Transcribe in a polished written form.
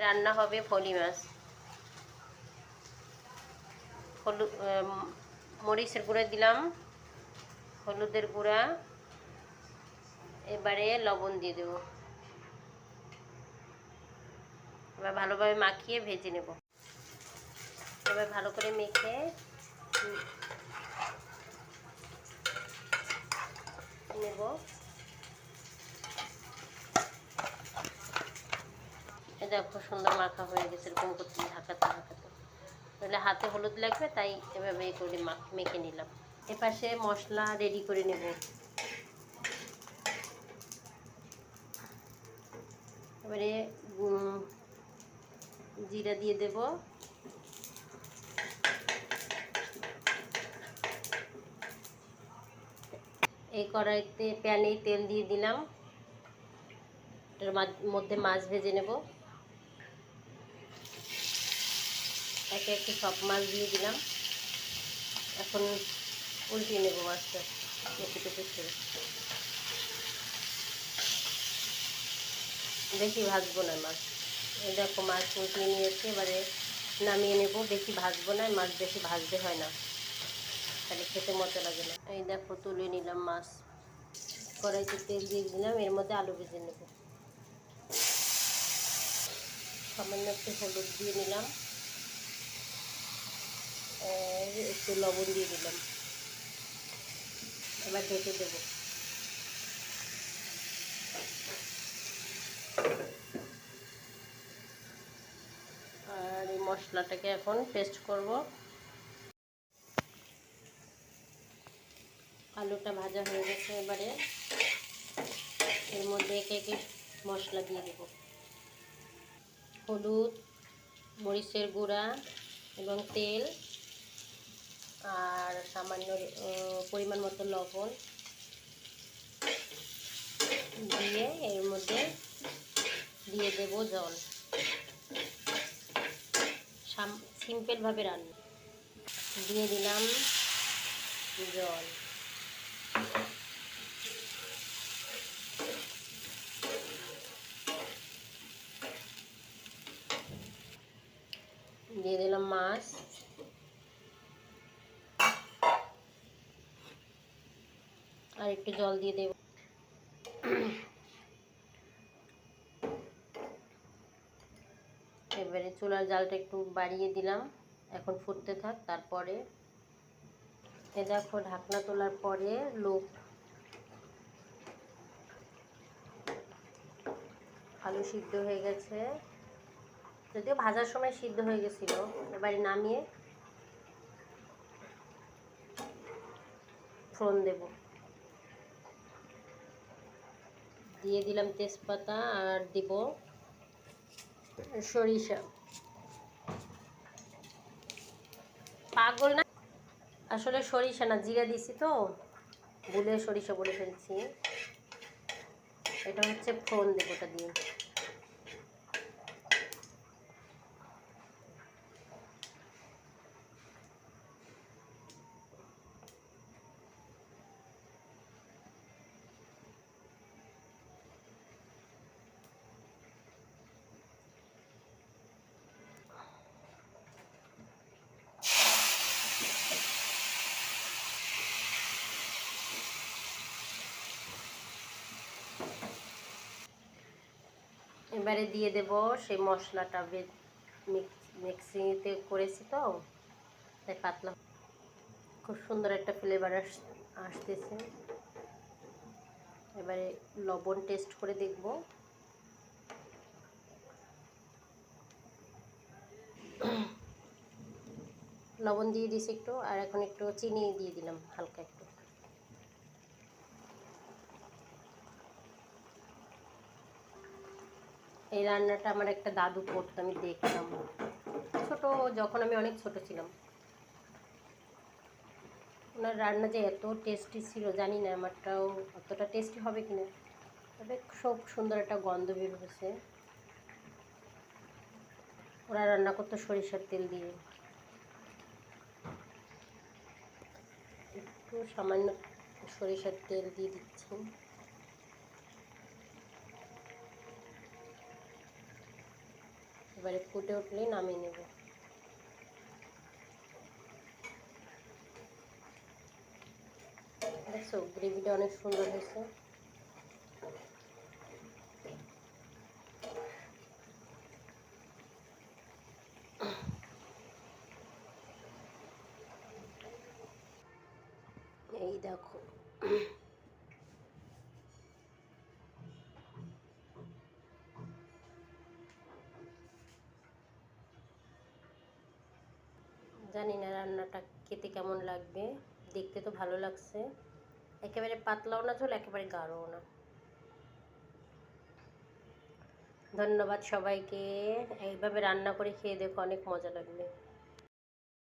রান্না হবে ফলি মাছ। হলুদ, মরিচের গুঁড়া দিলাম, হলুদের গুঁড়া, এবারে লবণ দিয়ে দেবো। এবার ভালোভাবে মাখিয়ে ভেজে নেব। এবার ভালো করে মেখে নেব। এই দেখো সুন্দর মাখা হয়ে গেছে। এরকম করতে ঢাকাতে ঢাকাতে, তাহলে হাতে হলুদ লাগবে, তাই এভাবে করে মেখে নিলাম। এপাশে মশলা রেডি করে নেব। এবারে জিরা দিয়ে দেব, এই কড়াইতে প্যানে তেল দিয়ে দিলাম। এটার মধ্যে মাছ ভেজে নেব। একে একে সব মাছ দিয়ে দিলাম। এখন উল্টিয়ে নেব মাছটা একটু করে। বেশি ভাজবো না মাছ। এই দেখো মাছ উল্টিয়ে নিয়েছি, এবারে নামিয়ে নেব। বেশি ভাজবো না, মাছ বেশি ভাজতে হয় না, তাহলে খেতে মজা লাগে না। এই দেখো তুলে নিলাম মাছ। কড়াইতে তেল দিয়ে দিলাম, এর মধ্যে আলু ভেজে নেব। সামান্য একটু হলুদ দিয়ে নিলাম, একটু লবণ দিয়ে দিলাম। এবার ঢেকে দেবো। আর এই মশলাটাকে এখন পেস্ট করব। আলুটা ভাজা হয়ে গেছে, এবারে এর মধ্যে একে একে মশলা দিয়ে দেব। হলুদ, মরিচের গুঁড়া এবং তেল, আর সামান্য পরিমাণ মতো লবণ দিয়ে এর মধ্যে দিয়ে দেব জল। সিম্পলভাবে রান্না। দিয়ে দিলাম জল। দিয়ে দিলাম মাছ। আর একটু জল দিয়ে দেব। এবারে চুলার জালটা একটু বাড়িয়ে দিলাম, এখন ফুটতে থাক। তারপরে এ দেখো ঢাকনা তোলার পরে আলু সিদ্ধ হয়ে গেছে, যদিও ভাজার সময় সিদ্ধ হয়ে গেছিল। এবারে নামিয়ে ফোড়ন দেব। দিয়ে দিলাম তেজপাতা, আর দিব সরিষা। পাগল না, আসলে সরিষা না, জিরা দিছি তো ভুলে সরিষা বলে ফেলছি। এটা হচ্ছে ফোড়ন দেব, ওটা দিয়ে। এবারে দিয়ে দেব সেই মশলাটা, মিক্সিতে করেছি তো, তাই পাতলা। খুব সুন্দর একটা ফ্লেভার আসতেছে। এবারে লবণ টেস্ট করে দেখব। লবণ দিয়ে দিয়েছি একটু, আর এখন একটু চিনি দিয়ে দিলাম হালকা একটু। এই রান্নাটা আমার একটা দাদু করতো, আমি দেখতাম যখন আমি অনেক ছোট ছিলাম। ওনার রান্না যে এত টেস্টি ছিল জানি না আমারটাও অতটা টেস্টি হবে কিনা, তবে খুব সুন্দর একটা গন্ধ বের হয়েছে। ওরা রান্না করতো সরিষার তেল দিয়ে। একটু সামান্য সরিষার তেল দিয়ে দিচ্ছি। এবারে ফুটে উঠলেই নামিয়ে নেব। দেখছো গ্রেভিটা অনেক সুন্দর হয়েছে। এই দেখো জানি না রান্নাটা খেতে কেমন লাগবে, দেখতে তো ভালো লাগছে। একেবারে পাতলাও না ঝোল, একেবারে গাঢ়ও না। ধন্যবাদ সবাইকে। এইভাবে রান্না করে খেয়ে দেখো, অনেক মজা লাগবে।